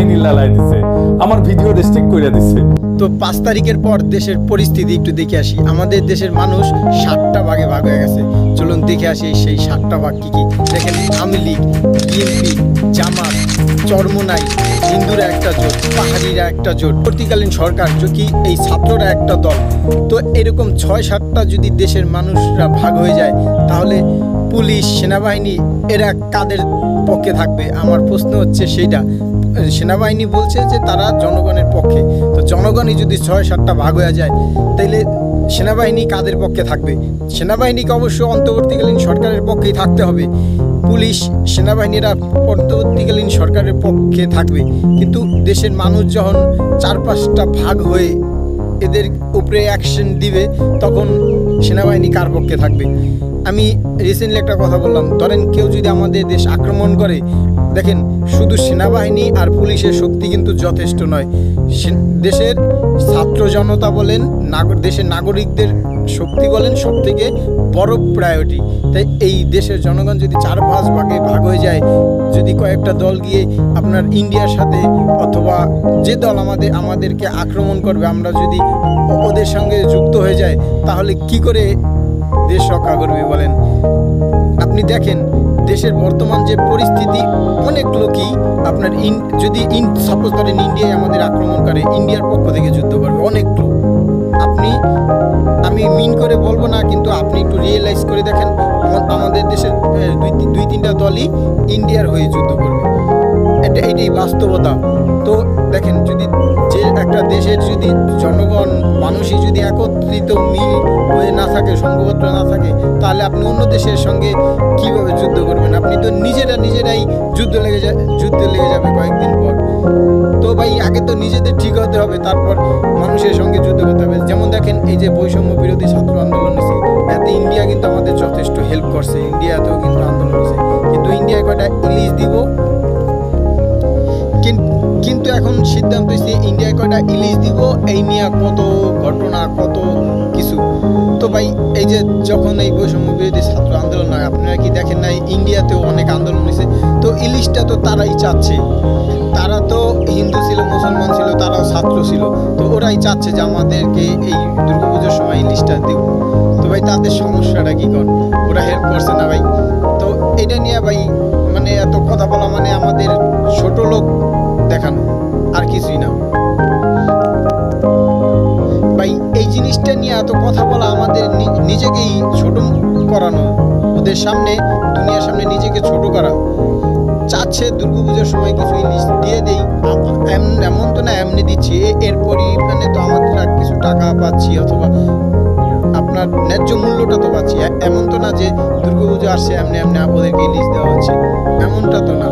সেনাবাহিনী লালাই দিছে, আমার ভিডিও রেস্ট্রিক্ট করে দিছে। তো 5 তারিখের পর দেশের পরিস্থিতি একটু দেখে আসি। আমাদের দেশের মানুষ 7টা ভাগে ভাগ হয়ে গেছে। চলুন দেখে আসি সেই 7টা ভাগ কী কী। দেখেন, আওয়ামী লীগ, বিএনপি, জামাত, চরমোনাই, হিন্দুরা একটা জোট, পাহাড়িরা একটা জোট, পরবর্তীকালীন সরকার কি এই ছাত্ররা একটা দল। তো এরকম 6-7টা যদি দেশের মানুষরা ভাগ হয়ে যায়, তাহলে পুলিশ, সেনাবাহিনী এরা কাদের পক্ষে থাকবে? আমার প্রশ্ন হচ্ছে সেইটা। সেনাবাহিনী বলছে যে তারা জনগণের পক্ষে। তো জনগণই যদি 6-7টা ভাগ হয়ে যায়, তাইলে সেনাবাহিনী কাদের পক্ষে থাকবে? সেনাবাহিনীকে অবশ্য অন্তর্বর্তীকালীন সরকারের পক্ষেই থাকতে হবে। পুলিশ, সেনাবাহিনীরা অন্তর্বর্তীকালীন সরকারের পক্ষে থাকবে। কিন্তু দেশের মানুষ যখন 4-5টা ভাগ হয়ে এদের উপরে অ্যাকশন দিবে, তখন সেনাবাহিনী কার পক্ষে থাকবে? আমি রিসেন্টলি একটা কথা বললাম, ধরেন কেউ যদি আমাদের দেশ আক্রমণ করে, দেখেন শুধু সেনাবাহিনী আর পুলিশের শক্তি কিন্তু যথেষ্ট নয়। দেশের ছাত্র জনতা বলেন, দেশের নাগরিকদের শক্তি বলেন, সব থেকে বড় প্রায়োরিটি। তাই এই দেশের জনগণ যদি 4-5 ভাগে ভাগ হয়ে যায়, যদি কয়েকটা দল গিয়ে আপনার ইন্ডিয়ার সাথে অথবা যে দল আমাদেরকে আক্রমণ করবে, আমরা যদি ওদের সঙ্গে যুক্ত হয়ে যায়, তাহলে কি করে দেশ রক্ষা করবে বলেন? আপনি দেখেন দেশের বর্তমান যে পরিস্থিতি, অনেক লোকই আপনার যদি সাপোজ ধরেন ইন্ডিয়ায় আমাদের আক্রমণ করে, ইন্ডিয়ার পক্ষ থেকে যুদ্ধ করবে অনেক লোক। আমি মিন করে বলবো না, কিন্তু আপনি একটু রিয়েলাইজ করে দেখেন, আমাদের দেশের 2-3টা দলই ইন্ডিয়ার হয়ে যুদ্ধ করবে। এটাই বাস্তবতা। তো দেখেন, যদি যে একটা দেশের যদি জনগণ মানুষই যদি একত্রিত মিল হয়ে না থাকে, সংঘবদ্ধ না থাকে, তাহলে আপনি অন্য দেশের সঙ্গে কিভাবে যুদ্ধ করবেন? আপনি তো নিজেরাই যুদ্ধ লেগে যাবে কয়েকদিন পর। তো ভাই, আগে তো নিজেদের ঠিক হতে হবে, তারপর মানুষের সঙ্গে যুদ্ধ করতে হবে। যেমন দেখেন, এই যে বৈষম্য বিরোধী ছাত্র আন্দোলন হয়েছে, এতে ইন্ডিয়া কিন্তু আমাদের যথেষ্ট হেল্প করছে। ইন্ডিয়াতেও কিন্তু আন্দোলন হয়েছে, কিন্তু ইন্ডিয়ায় কয়টা ইলিশ দিব, কিন্তু এখন সিদ্ধান্ত হয়েছে ইন্ডিয়ায় কয়টা ইলিশ দিব, এই নিয়ে কত ঘটনা, কত কিছু। তো ভাই, এই যে যখন এই বৈষম্য বিরোধী ছাত্র আন্দোলন হয়, আপনারা কি দেখেন না ইন্ডিয়াতেও অনেক আন্দোলন হয়েছে? তো ইলিশটা তো তারাই চাচ্ছে, তারা তো হিন্দু ছিল, মুসলমান ছিল, তারাও ছাত্র ছিল, তো ওরাই চাচ্ছে যে আমাদেরকে এই দুর্গাপুজোর সময় ইলিশটা দেব। তো ভাই, তাদের সমস্যাটা কি কর? ওরা হেল্প করছে না ভাই। তো এটা নিয়ে ভাই, মানে এত কথা বলা মানে আমাদের ছোট লোক দেখানো, আর কিছুই না ভাই। এই জিনিসটা নিয়ে এত কথা বলা আমাদের নিজেকেই ছোট করানো, ওদের সামনে, দুনিয়ার সামনে নিজেকে ছোট করা। চাচ্ছে দুর্গাপুজোর সময় কিছু ইলিশ দিয়ে দেই, এমন তো না এমনি দিচ্ছি, এর পরিমাণে তো আমাদের আর কিছু টাকা পাচ্ছি, অথবা আপনার ন্যায্য মূল্যটা তো পাচ্ছি। এমন তো না যে দুর্গাপুজো আসছে এমনি ওদেরকে ইলিশ দেওয়া হচ্ছে, এমনটা তো না।